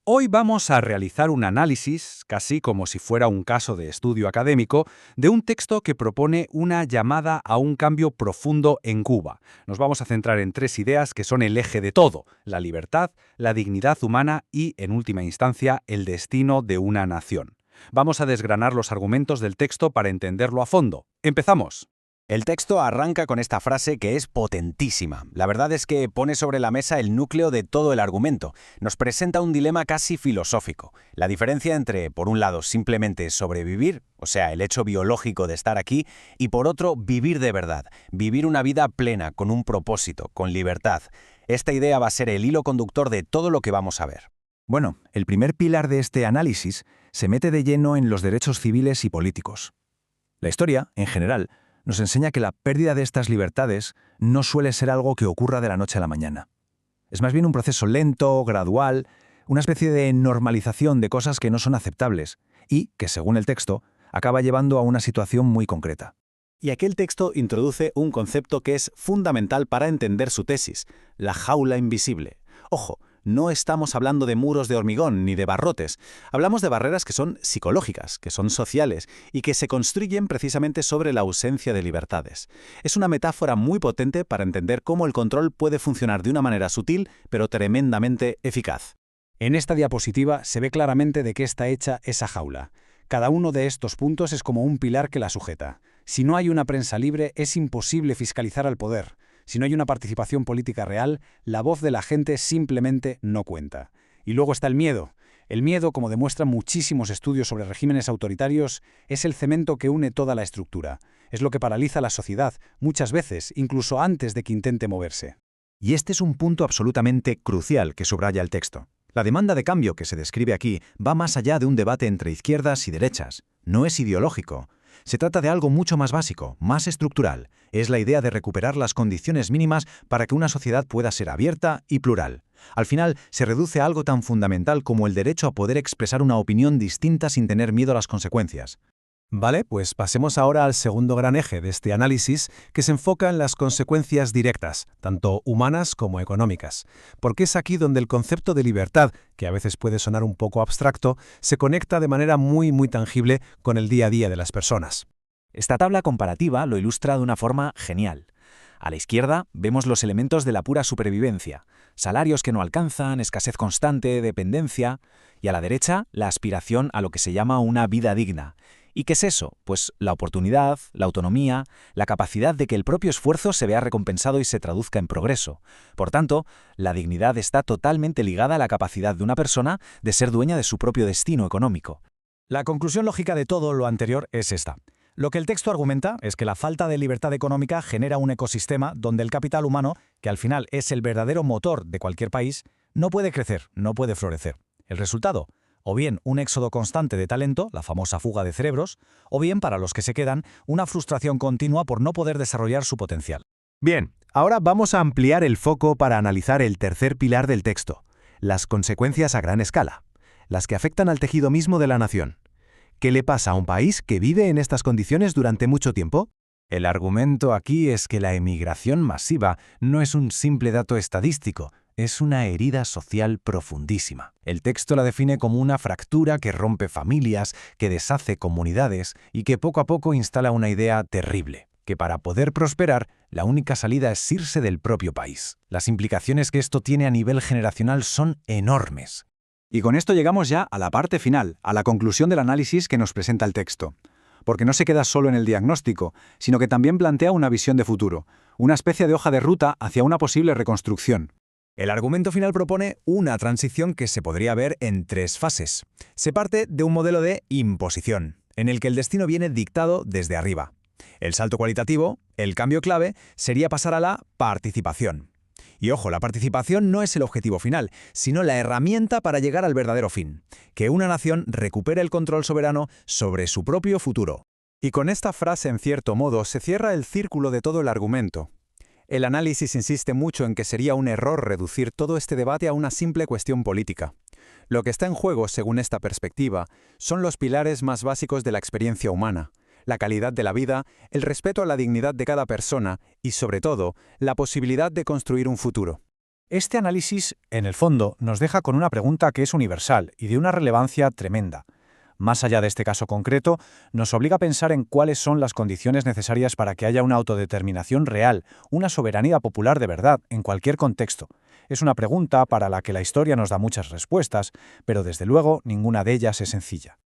Hoy vamos a realizar un análisis, casi como si fuera un caso de estudio académico, de un texto que propone una llamada a un cambio profundo en Cuba. Nos vamos a centrar en tres ideas que son el eje de todo: la libertad, la dignidad humana y, en última instancia, el destino de una nación. Vamos a desgranar los argumentos del texto para entenderlo a fondo. ¡Empezamos! El texto arranca con esta frase que es potentísima. La verdad es que pone sobre la mesa el núcleo de todo el argumento. Nos presenta un dilema casi filosófico. La diferencia entre, por un lado, simplemente sobrevivir, o sea, el hecho biológico de estar aquí, y por otro, vivir de verdad, vivir una vida plena, con un propósito, con libertad. Esta idea va a ser el hilo conductor de todo lo que vamos a ver. Bueno, el primer pilar de este análisis se mete de lleno en los derechos civiles y políticos. La historia, en general, nos enseña que la pérdida de estas libertades no suele ser algo que ocurra de la noche a la mañana. Es más bien un proceso lento, gradual, una especie de normalización de cosas que no son aceptables y que, según el texto, acaba llevando a una situación muy concreta. Y aquel texto introduce un concepto que es fundamental para entender su tesis: la jaula invisible. Ojo, no estamos hablando de muros de hormigón ni de barrotes. Hablamos de barreras que son psicológicas, que son sociales y que se construyen precisamente sobre la ausencia de libertades. Es una metáfora muy potente para entender cómo el control puede funcionar de una manera sutil, pero tremendamente eficaz. En esta diapositiva se ve claramente de qué está hecha esa jaula. Cada uno de estos puntos es como un pilar que la sujeta. Si no hay una prensa libre, es imposible fiscalizar al poder. Si no hay una participación política real, la voz de la gente simplemente no cuenta. Y luego está el miedo. El miedo, como demuestran muchísimos estudios sobre regímenes autoritarios, es el cemento que une toda la estructura. Es lo que paraliza a la sociedad, muchas veces, incluso antes de que intente moverse. Y este es un punto absolutamente crucial que subraya el texto. La demanda de cambio que se describe aquí va más allá de un debate entre izquierdas y derechas. No es ideológico. Se trata de algo mucho más básico, más estructural. Es la idea de recuperar las condiciones mínimas para que una sociedad pueda ser abierta y plural. Al final, se reduce a algo tan fundamental como el derecho a poder expresar una opinión distinta sin tener miedo a las consecuencias. Vale, pues pasemos ahora al segundo gran eje de este análisis, que se enfoca en las consecuencias directas, tanto humanas como económicas, porque es aquí donde el concepto de libertad, que a veces puede sonar un poco abstracto, se conecta de manera muy tangible con el día a día de las personas. Esta tabla comparativa lo ilustra de una forma genial. A la izquierda vemos los elementos de la pura supervivencia: salarios que no alcanzan, escasez constante, dependencia, y a la derecha la aspiración a lo que se llama una vida digna. ¿Y qué es eso? Pues la oportunidad, la autonomía, la capacidad de que el propio esfuerzo se vea recompensado y se traduzca en progreso. Por tanto, la dignidad está totalmente ligada a la capacidad de una persona de ser dueña de su propio destino económico. La conclusión lógica de todo lo anterior es esta. Lo que el texto argumenta es que la falta de libertad económica genera un ecosistema donde el capital humano, que al final es el verdadero motor de cualquier país, no puede crecer, no puede florecer. El resultado: o bien un éxodo constante de talento, la famosa fuga de cerebros, o bien, para los que se quedan, una frustración continua por no poder desarrollar su potencial. Bien, ahora vamos a ampliar el foco para analizar el tercer pilar del texto: las consecuencias a gran escala, las que afectan al tejido mismo de la nación. ¿Qué le pasa a un país que vive en estas condiciones durante mucho tiempo? El argumento aquí es que la emigración masiva no es un simple dato estadístico, es una herida social profundísima. El texto la define como una fractura que rompe familias, que deshace comunidades y que poco a poco instala una idea terrible: que para poder prosperar, la única salida es irse del propio país. Las implicaciones que esto tiene a nivel generacional son enormes. Y con esto llegamos ya a la parte final, a la conclusión del análisis que nos presenta el texto. Porque no se queda solo en el diagnóstico, sino que también plantea una visión de futuro, una especie de hoja de ruta hacia una posible reconstrucción. El argumento final propone una transición que se podría ver en tres fases. Se parte de un modelo de imposición, en el que el destino viene dictado desde arriba. El salto cualitativo, el cambio clave, sería pasar a la participación. Y ojo, la participación no es el objetivo final, sino la herramienta para llegar al verdadero fin: que una nación recupere el control soberano sobre su propio futuro. Y con esta frase, en cierto modo, se cierra el círculo de todo el argumento. El análisis insiste mucho en que sería un error reducir todo este debate a una simple cuestión política. Lo que está en juego, según esta perspectiva, son los pilares más básicos de la experiencia humana: la calidad de la vida, el respeto a la dignidad de cada persona y, sobre todo, la posibilidad de construir un futuro. Este análisis, en el fondo, nos deja con una pregunta que es universal y de una relevancia tremenda. Más allá de este caso concreto, nos obliga a pensar en cuáles son las condiciones necesarias para que haya una autodeterminación real, una soberanía popular de verdad, en cualquier contexto. Es una pregunta para la que la historia nos da muchas respuestas, pero desde luego ninguna de ellas es sencilla.